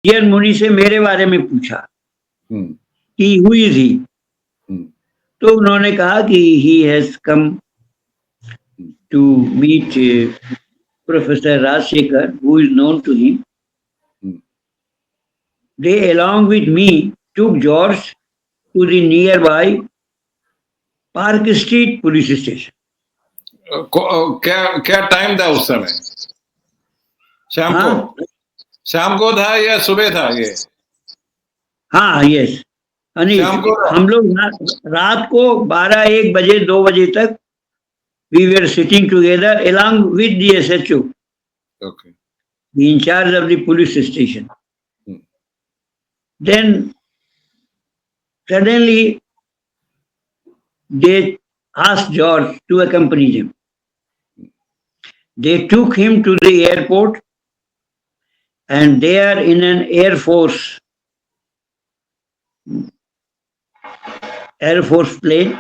विजयन मुनि से मेरे बारे में पूछा हम्म, कि हु इज ही, हम्म, तो उन्होंने कहा कि he has come to meet professor Rajashekar who is known to him. Hmm. They, along with me, took George to the nearby Park Street police station. क्या क्या टाइम था उस समय? शाम हाँ को? शाम को था या सुबह था ये? हाँ यस. शाम को. हम लोग रात को 12-1 बजे 2 बजे तक we were sitting together along with the SHO, Okay. the in charge of the police station. Hmm. Then suddenly they asked George to accompany them. They took him to the airport, and there in an Air Force plane,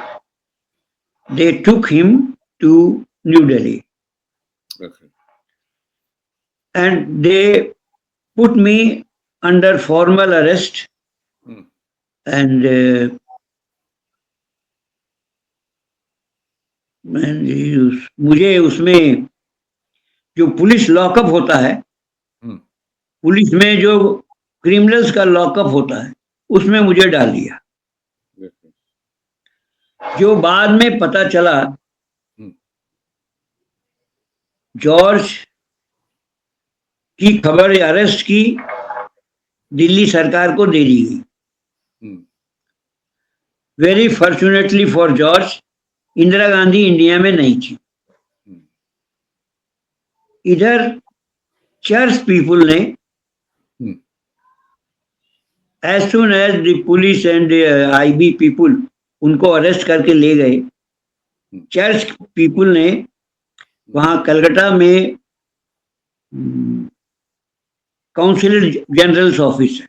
they took him to New Delhi. Okay. And they put me under formal arrest. Hmm. And मुझे उसमें जो police lockup होता है, police में जो criminals का lockup होता है, उसमें मुझे डाल दिया. जो बाद में पता चला, जॉर्ज की खबर अरेस्ट की दिल्ली सरकार को दे दी गई. Very fortunately for George, Indira Gandhi India में नहीं थी. इधर चर्च पीपुल ने as soon as the police and IB people उनको अरेस्ट करके ले गए, चर्च पीपुल ने वहां कलकत्ता में काउंसिलर जनरल्स ऑफिस है.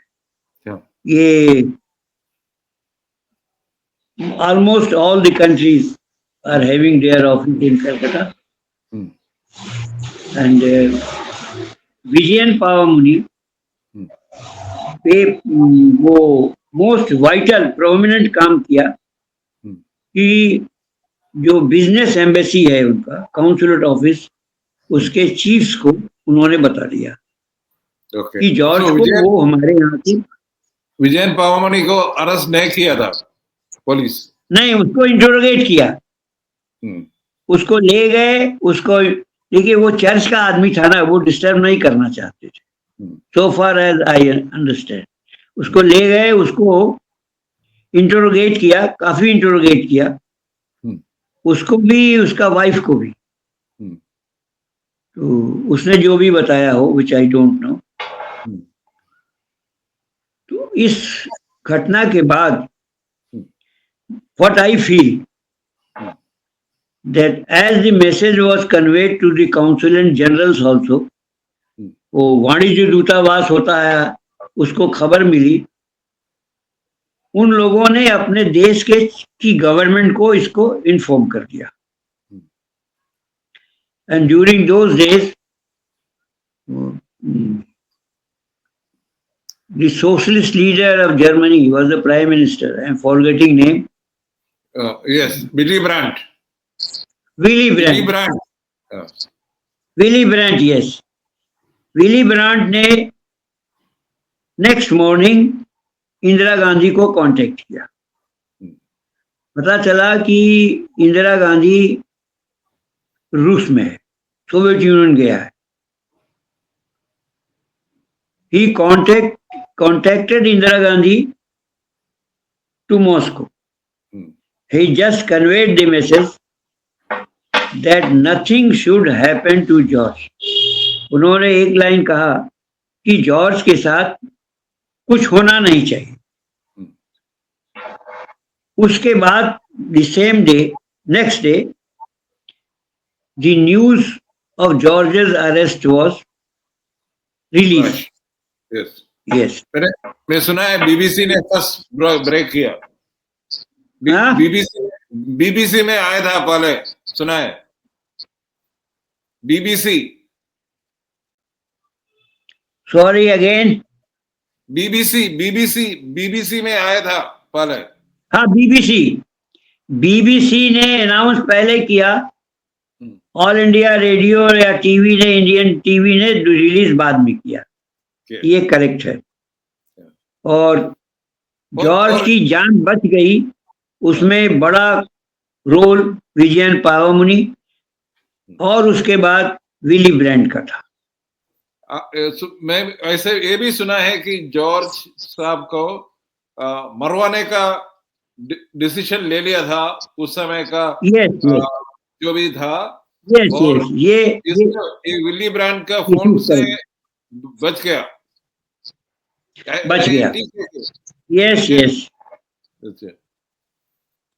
ये almost all the countries are having their office in Calcutta. And Vijayan पावामुनि पे वो मोस्ट वाइटल प्रोमिनेंट काम किया कि जो बिजनेस एम्बेसी है उनका काउंसुलेट ऑफिस, उसके चीफ्स को उन्होंने बता दिया कि जॉर्ज को वो हमारे यहाँ की. विजयन पावामुनि को अरेस्ट नहीं किया था पुलिस? नहीं, उसको इंटरोगेट किया. उसको ले गए, उसको, देखिए वो चर्च का आदमी था ना, वो डिस्टर्ब नहीं करना चाहते थे, सो फार एज आई अंडरस्टैंड. उसको ले गए, उसको इंटरोगेट किया, काफी इंटरोगेट किया, उसको भी उसका वाइफ को भी. तो उसने जो भी बताया हो, विच आई डोंट नो. तो इस घटना के बाद what I feel that as the message was conveyed to the consul generals also, वो वाणिज्य दूतावास होता है, उसको खबर मिली, उन लोगों ने अपने देश के की गवर्नमेंट को इसको इन्फॉर्म कर दिया. And during those days the socialist leader of Germany was the prime minister. I am forgetting name. Yes, Willy Brandt. Willy Brandt. Willy Brandt, yes. Willy Brandt ने नेक्स्ट मॉर्निंग इंदिरा गांधी को contact किया. पता चला कि इंदिरा गांधी रूस में है, सोवियत यूनियन गया है. He contacted Indira Gandhi to Moscow. He just conveyed the message that nothing should happen to George. उन्होंने एक लाइन कहा कि जॉर्ज के साथ कुछ होना नहीं चाहिए. उसके बाद the same day, next day, the news of George's arrest was released. Yes. मैं सुना है बीबीसी ने फर्स्ट ब्रेक किया. बीबीसी में आया था पहले, सुना है? बीबीसी. Sorry again. बीबीसी में आया था पहले। हाँ, बीबीसी ने अनाउंस पहले किया, ऑल इंडिया रेडियो या टीवी ने, इंडियन टीवी ने रिलीज बाद में किया। ये करेक्ट है। और जॉर्ज की जान बच गई, उसमें बड़ा रोल विजयन पावामुनी और उसके बाद विली ब्रांड का था। मैं ऐसे ये भी सुना है कि जॉर्ज साहब को मरवाने का डिसीजन ले लिया था उस समय का। जो भी था। और ये विली ब्रांड का फोन से बच गया। यस।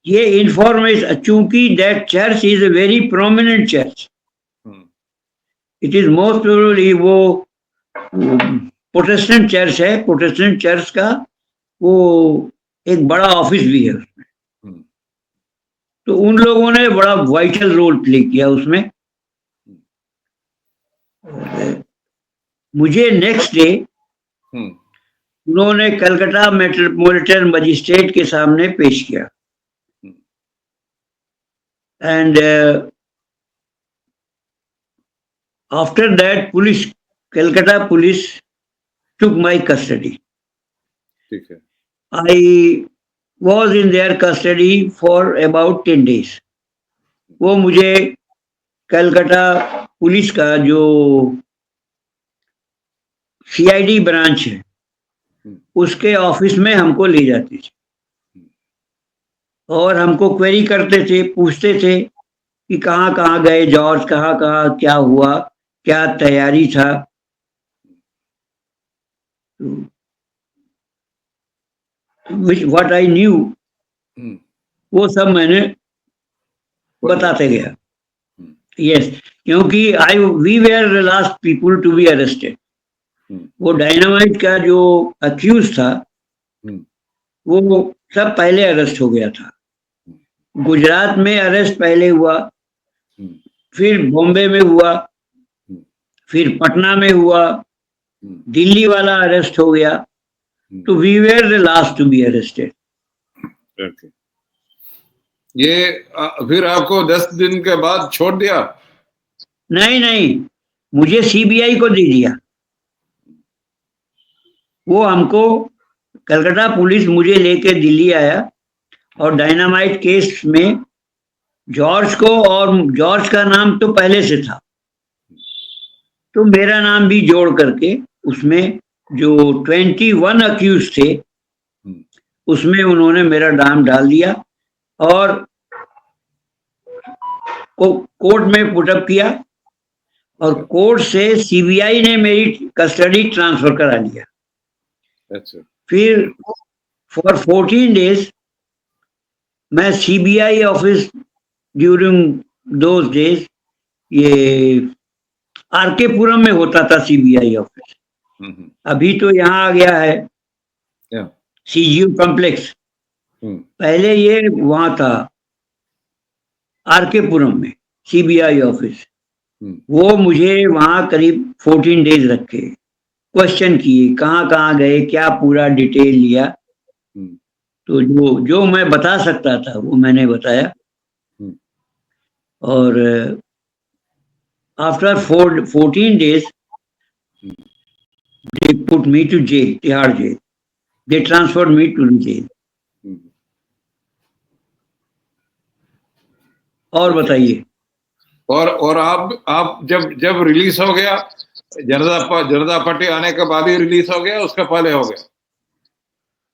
ये इंफॉर्मेशन, चूंकि that church is a very prominent church, it is most probably वो प्रोटेस्टेंट चर्च है। प्रोटेस्टेंट चर्च का वो एक बड़ा ऑफिस भी है उसमें। तो उन लोगों ने बड़ा वाइटल रोल प्ले किया उसमें। मुझे नेक्स्ट डे उन्होंने कलकत्ता मेट्रोपॉलिटन मजिस्ट्रेट के सामने पेश किया। And after that police, Calcutta police took my custody. ठीक है। I was in their custody for about 10 days. वो मुझे कलकत्ता पुलिस का जो सीआईडी ब्रांच है उसके ऑफिस में हमको ले जाते थे और हमको क्वेरी करते थे, पूछते थे कि कहाँ कहाँ गए जॉर्ज, कहाँ कहाँ क्या हुआ, क्या तैयारी था। What I knew, वो सब मैंने बताते गया। यस, क्योंकि we were the last people to be arrested. वो डायनामाइट का जो अक्यूज था वो सब पहले अरेस्ट हो गया था। गुजरात में अरेस्ट पहले हुआ, फिर बॉम्बे में हुआ, फिर पटना में हुआ, दिल्ली वाला अरेस्ट हो गया। तो we were the last to be arrested. ये फिर आपको 10 दिन के बाद छोड़ दिया? नहीं, मुझे सीबीआई को दे दिया। वो हमको, कलकत्ता पुलिस मुझे लेके दिल्ली आया और डायनामाइट केस में जॉर्ज को, और जॉर्ज का नाम तो पहले से था, तो मेरा नाम भी जोड़ करके उसमें जो 21 अक्यूज थे उसमें उन्होंने मेरा नाम डाल दिया और कोर्ट में पुटअप किया और कोर्ट से सीबीआई ने मेरी कस्टडी ट्रांसफर करा लिया। अच्छा। फिर फॉर 14 डेज मैं CBI office, during those days ये आरके पुरम में होता था सीबीआई ऑफिस। अभी तो यहाँ आ गया है सीजीयू कॉम्प्लेक्स। पहले ये वहां था आरके पुरम में सीबीआई ऑफिस। वो मुझे वहां करीब 14 डेज रखे, क्वेश्चन किए, कहाँ कहाँ गए, क्या पूरा डिटेल लिया। तो जो मैं बता सकता था वो मैंने बताया। और after 14 days they put me to jail, Tihar jail. They transferred me to the jail. और बताइए। और आप जब रिलीज हो गया, जनता पार्टी आने के बाद ही रिलीज हो गया, उसका पहले हो गया?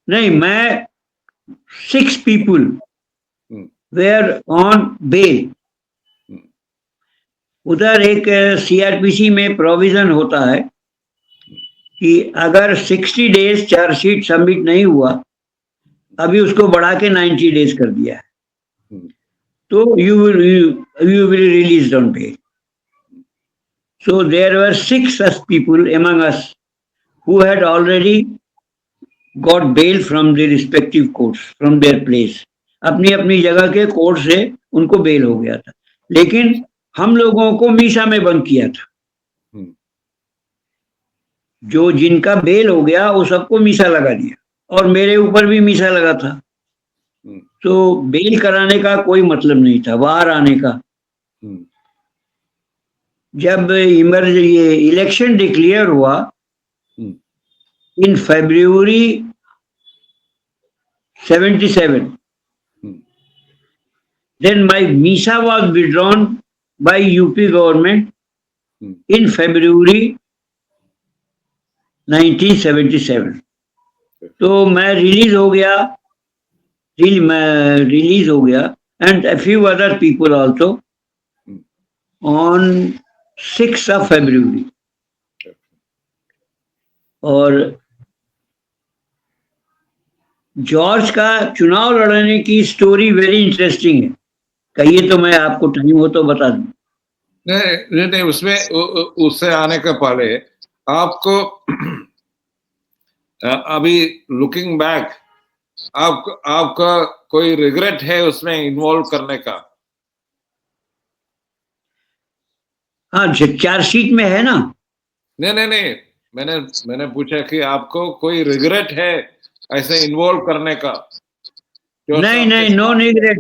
नहीं, मैं 6 people were on bail. उधर एक सीआरपीसी में प्रोविजन होता है कि अगर 60 डेज चार्जशीट सबमिट नहीं हुआ, अभी उसको बढ़ा के 90 डेज कर दिया है, तो you will be released on bail. So there were 6 such people among us who had already got bail from the respective courts, from their place. अपनी अपनी जगह के कोर्ट से उनको बेल हो गया था, लेकिन हम लोगों को मीसा में बंद किया था। जो जिनका बेल हो गया वो सबको मीसा लगा दिया और मेरे ऊपर भी मीसा लगा था। तो बेल कराने का कोई मतलब नहीं था, बाहर आने का। जब ये इलेक्शन डिक्लेयर हुआ इन February 77, then my visa was withdrawn by UP government in February 1977. तो मैं रिलीज हो गया, रिलीज हो गया and a few other people also on 6th of February. और जॉर्ज का चुनाव लड़ने की स्टोरी वेरी इंटरेस्टिंग है, कहिए तो मैं आपको टाइम हो तो बता दूं। नहीं, उसमें उससे आने के पहले आपको अभी लुकिंग बैक आपका कोई रिग्रेट है उसमें इन्वॉल्व करने का? हाँ, चार्जशीट में है ना। नहीं, मैंने पूछा कि आपको कोई रिग्रेट है ऐसे इन्वॉल्व करने का? नहीं, no regret.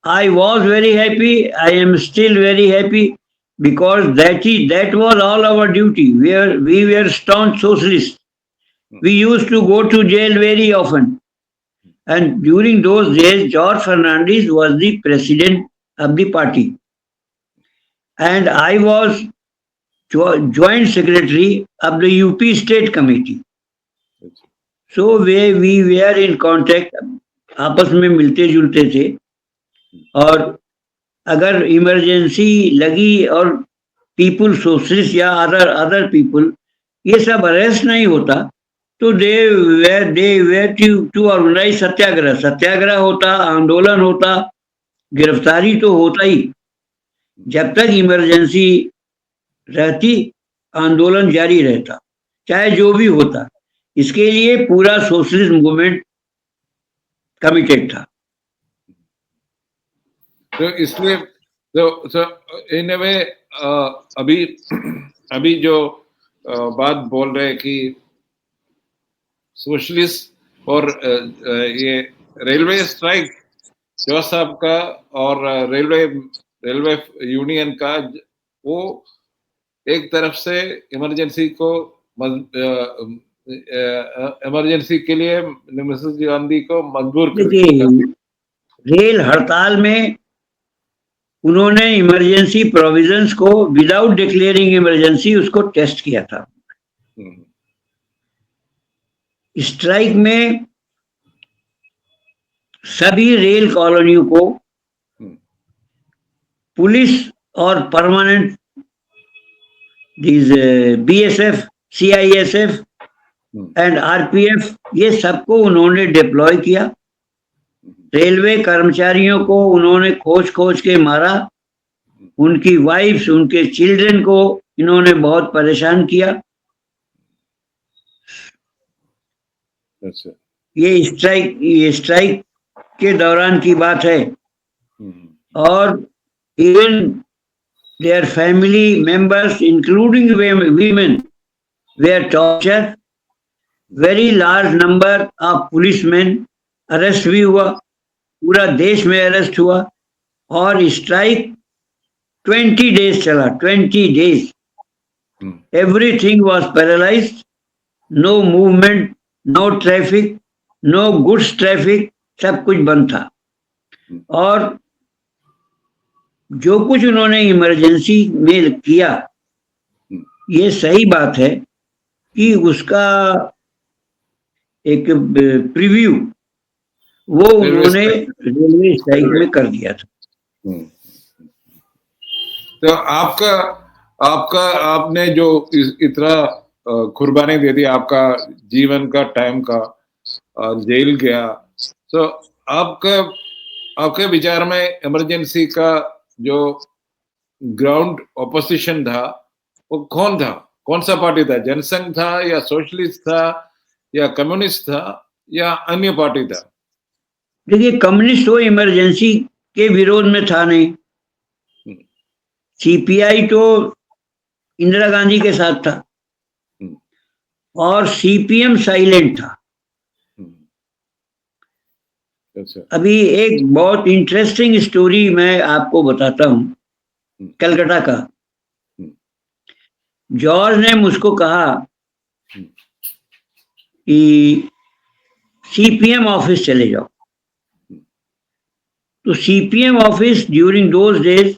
I was very happy. I am still very happy because that was all our duty. We were staunch socialists. We used to go to jail very often. And during those days, George Fernandez was the president of the party. And I was joint secretary of the UP State Committee. So we were in contact. आपस में मिलते जुलते थे और अगर emergency लगी और people socialist या अदर पीपुल ये सब अरेस्ट नहीं होता तो दे वेर टू ऑर्गेनाइज सत्याग्रह होता, आंदोलन होता, गिरफ्तारी तो होता ही। जब तक इमरजेंसी रहती आंदोलन जारी रहता, चाहे जो भी होता। इसके लिए पूरा सोशलिस्ट मूवमेंट कमिटेड था। तो इसलिए तो इन वे अभी जो बात बोल रहे कि सोशलिस्ट और ये रेलवे स्ट्राइक जो साहब का और रेलवे यूनियन का, वो एक तरफ से इमरजेंसी के लिए मिसेस गांधी को मजबूर कर दिया। रेल हड़ताल में उन्होंने इमरजेंसी प्रोविजंस को विदाउट डिक्लेयरिंग इमरजेंसी उसको टेस्ट किया था। स्ट्राइक में सभी रेल कॉलोनियों को पुलिस और permanent BSF, CISF and RPF ये सबको उन्होंने डिप्लॉय किया। रेलवे कर्मचारियों को उन्होंने खोज के मारा, उनकी वाइफ्स, उनके चिल्ड्रन को इन्होंने बहुत परेशान किया। अच्छा। ये स्ट्राइक के दौरान की बात है। और even their family members including women were torture. Very large number of policeman arrest भी हुआ, पूरा देश में अरेस्ट हुआ। और स्ट्राइक 20 डेज चला, 20 days. Everything was paralysed, no movement, no traffic, no goods traffic, सब कुछ बंद था। और जो कुछ उन्होंने इमरजेंसी में किया, ये सही बात है कि उसका एक प्रीव्यू वो उन्होंने रेलवे स्ट्राइक में कर दिया था। तो आपने जो इतना कुर्बानी दे दी, आपका जीवन का टाइम का, जेल गया, तो आपके विचार में इमरजेंसी का जो ग्राउंड ऑपोजिशन था वो कौन था? कौन सा पार्टी था? जनसंघ था या सोशलिस्ट था या कम्युनिस्ट था या अन्य पार्टी था? देखिए, कम्युनिस्ट तो इमरजेंसी के विरोध में था नहीं। CPI तो इंदिरा गांधी के साथ था। और सीपीएम साइलेंट था। अच्छा। अभी एक बहुत इंटरेस्टिंग स्टोरी मैं आपको बताता हूँ कलकत्ता का। जॉर्ज ने मुझको कहा कि सीपीएम ऑफिस चले जाओ। तो CPM office during those days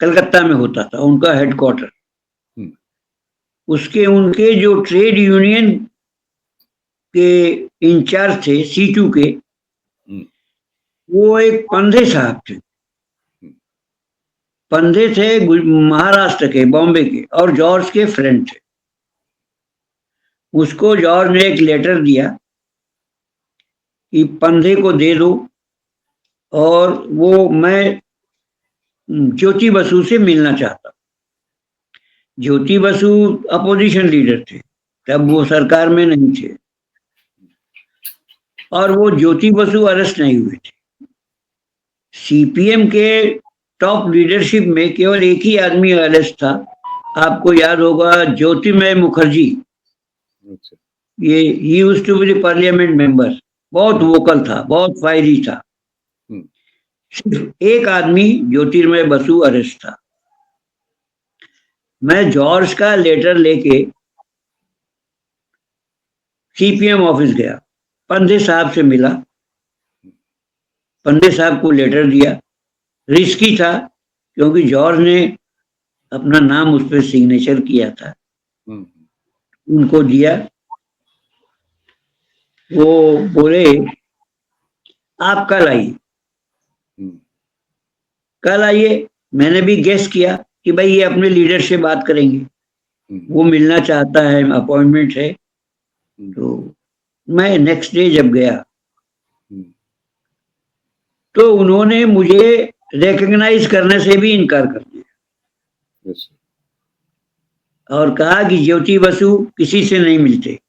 Calcutta में होता था, उनका हेडक्वार्टर। उसके उनके जो ट्रेड यूनियन के इंचार्ज थे C2 के, वो एक पंधे साहब थे। पंधे थे महाराष्ट्र के, बॉम्बे के, और जॉर्ज के फ्रेंड थे। उसको जॉर्ज ने एक लेटर दिया कि पंधे को दे दो, और वो मैं ज्योति बसु से मिलना चाहता। ज्योति बसु अपोजिशन लीडर थे, तब वो सरकार में नहीं थे, और वो ज्योति बसु अरेस्ट नहीं हुए थे। सीपीएम के टॉप लीडरशिप में केवल एक ही आदमी अरेस्ट था, आपको याद होगा, ज्योतिमय मुखर्जी। ये he used to be the parliament member, बहुत वोकल था, बहुत फायरी था। सिर्फ एक आदमी ज्योतिर्मय बसु अरेस्ट था। मैं जॉर्ज का लेटर लेके सीपीएम ऑफिस गया, पंधे साहब से मिला, पंधे साहब को लेटर दिया। रिस्की था क्योंकि जॉर्ज ने अपना नाम उस पर सिग्नेचर किया था। उनको दिया। वो बोले आप कल आइए। कल आइए। मैंने भी गेस किया कि भाई ये अपने लीडर से बात करेंगे, वो मिलना चाहता है, अपॉइंटमेंट है। तो मैं नेक्स्ट डे जब गया तो उन्होंने मुझे रिकॉग्नाइज करने से भी इनकार कर दिया और कहा कि ज्योति बसु किसी से नहीं मिलते,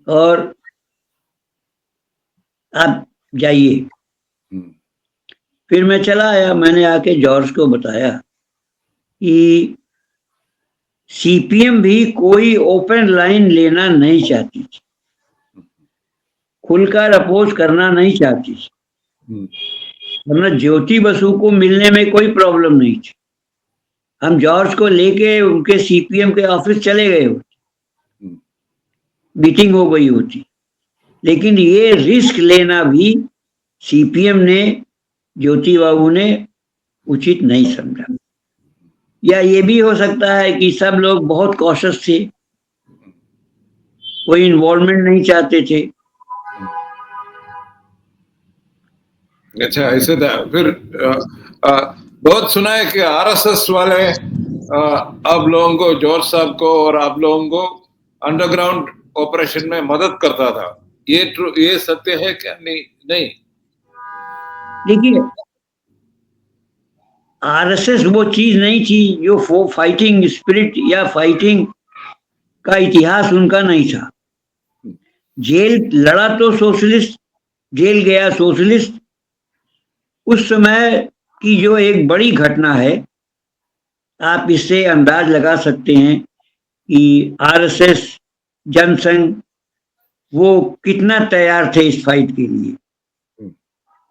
और आप जाइए। फिर मैं चला आया। मैंने आके जॉर्ज को बताया कि सीपीएम भी कोई ओपन लाइन लेना नहीं चाहती थी, खुलकर अपोज करना नहीं चाहती थी, वरना ज्योति बसु को मिलने में कोई प्रॉब्लम नहीं थी। हम जॉर्ज को लेके उनके सीपीएम के ऑफिस चले गए होते, मीटिंग हो गई होती, लेकिन ये रिस्क लेना भी सीपीएम ने, ज्योति बाबू ने उचित नहीं समझा। या ये भी हो सकता है कि सब लोग बहुत कॉशियस थे, कोई इन्वॉल्वमेंट नहीं चाहते थे। अच्छा, ऐसे था। फिर बहुत सुना है कि आरएसएस वाले आप लोगों को, जॉर्ज साहब को और आप लोगों को अंडरग्राउंड ऑपरेशन में मदद करता था। ये सत्य है क्या? नहीं। देखिए, आरएसएस वो चीज नहीं थी जो फाइटिंग स्पिरिट या फाइटिंग का इतिहास उनका नहीं था। जेल लड़ा तो सोशलिस्ट, जेल गया सोशलिस्ट। उस समय की जो एक बड़ी घटना है, आप इससे अंदाज लगा सकते हैं कि आरएसएस, जनसंघ, वो कितना तैयार थे इस फाइट के लिए।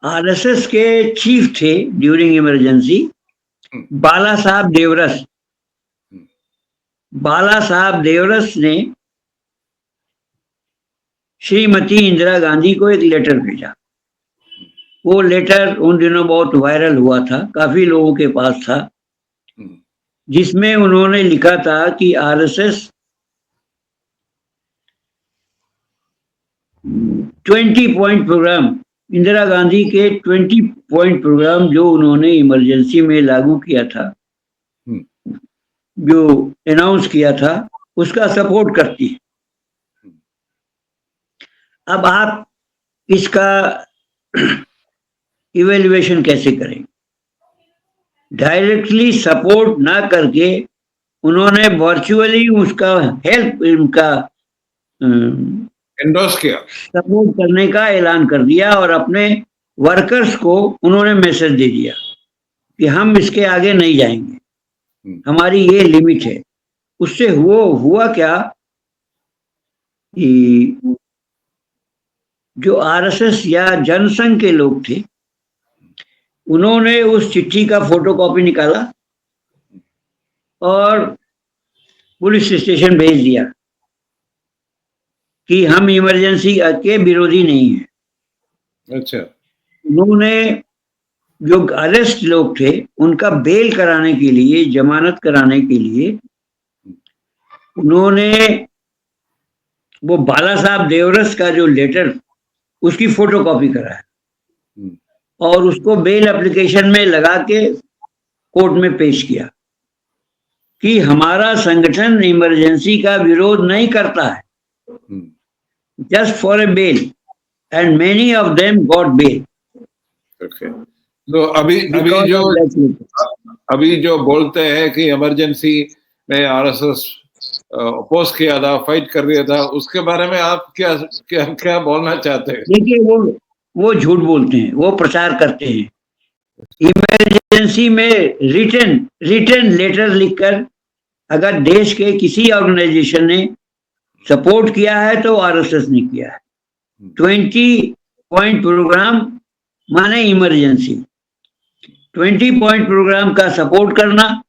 आरएसएस के चीफ थे ड्यूरिंग इमरजेंसी बाला साहब देवरस। बाला साहब देवरस ने श्रीमती इंदिरा गांधी को एक लेटर भेजा। वो लेटर उन दिनों बहुत वायरल हुआ था, काफी लोगों के पास था, जिसमें उन्होंने लिखा था कि RSS 20 point programme, Indira Gandhi के 20 पॉइंट प्रोग्राम जो उन्होंने इमरजेंसी में लागू किया था, जो अनाउंस किया था, उसका सपोर्ट करती है। अब आप इसका इवेल्युएशन कैसे करें? डायरेक्टली सपोर्ट ना करके उन्होंने वर्चुअली उसका हेल्प, उनका एंडोर्स किया, सपोर्ट करने का ऐलान कर दिया, और अपने वर्कर्स को उन्होंने मैसेज दे दिया कि हम इसके आगे नहीं जाएंगे, हमारी ये लिमिट है। उससे हुआ क्या कि जो आरएसएस या जनसंघ के लोग थे, उन्होंने उस चिट्ठी का फोटोकॉपी निकाला और पुलिस स्टेशन भेज दिया कि हम इमरजेंसी के विरोधी नहीं हैं। अच्छा। उन्होंने जो अरेस्ट लोग थे उनका बेल कराने के लिए, जमानत कराने के लिए, उन्होंने वो बाला साहब देवरस का जो लेटर, उसकी फोटोकॉपी कराया और उसको बेल एप्लीकेशन में लगा के कोर्ट में पेश किया कि हमारा संगठन इमरजेंसी का विरोध नहीं करता है, just for a bail, and many of them got bail. तो अभी जो बोलते हैं कि इमरजेंसी में आरएसएस अपोज किया था, फाइट कर रहा था, उसके बारे में आप क्या क्या क्या बोलना चाहते हैं? देखिए, वो झूठ बोलते हैं, वो प्रचार करते हैं। इमरजेंसी में रिटन लेटर लिखकर अगर देश के किसी ऑर्गेनाइजेशन ने सपोर्ट किया है तो आरएसएस ने किया है। 20 पॉइंट प्रोग्राम माने इमरजेंसी, 20 पॉइंट प्रोग्राम का सपोर्ट करना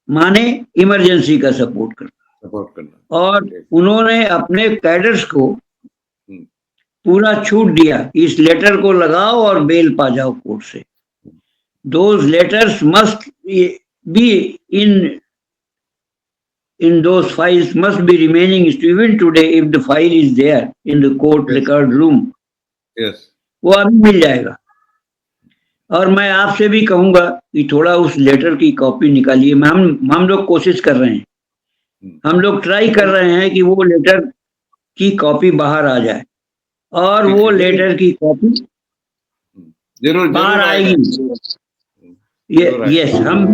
माने इमरजेंसी का सपोर्ट करना। और उन्होंने अपने कैडर्स को पूरा छूट दिया, इस लेटर को लगाओ और बेल पा जाओ कोर्ट से। Those letters must be in those files must be remaining even today if the file is there in the court record room. Yes. वो अभी मिल जाएगा। और मैं आपसे भी कहूंगा कि थोड़ा उस लेटर की कॉपी निकालिए। हम लोग कोशिश कर रहे हैं, हम लोग ट्राई कर रहे हैं कि वो लेटर की कॉपी बाहर आ जाए, और वो लेटर की कॉपी जरूर बाहर आएगी। यस, हम